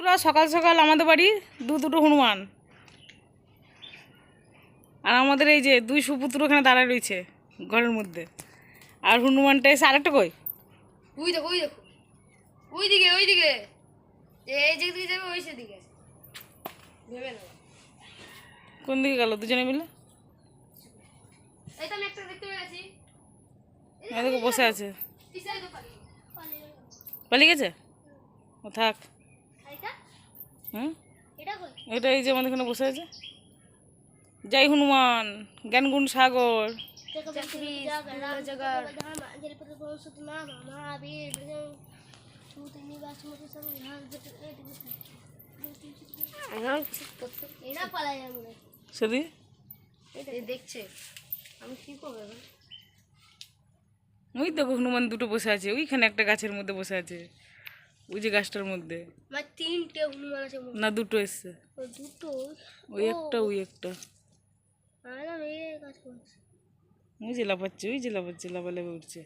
বন্ধুরা, সকাল সকাল আমাদের বাড়ি দুটো হনুমান। আর আমাদের এই যে দুই সুপুত্র ওখানে দাঁড়ায় রয়েছে ঘরের মধ্যে। আর হনুমানটা এসে আরেকটা কই, ওই দেখো ওই দেখো ওইদিকে ওইদিকে, এই যেদিকে যাবে ওই সেদিকে ভেবে না। কোন দিকে গেল দুজনে মিলে? এই তো আমি একটা দেখতে পেয়েছি, এদিকে বসে আছে। পিছনে তো পারি পালিয়ে গেছে? ও থাক। এটা হুম, এটা কই? এটা এই যে আমাদের এখানে বসে আছে। জয় হনুমান, জ্ঞানগুণ সাগর। সেদি দেখছে আমি কি করবো এবার? ওই দেখো হনুমান দুটো বসে আছে, ওইখানে একটা গাছের মধ্যে বসে আছে, ওই যে গাছটার মধ্যে। আমার তিনটে হনুমান আছে। না, দুটো এসছে, দুটো? ওই একটা ওই একটা। ওই যে লাফাচ্ছে, ওই যে লাফাচ্ছে, লাফালাফি উঠছে।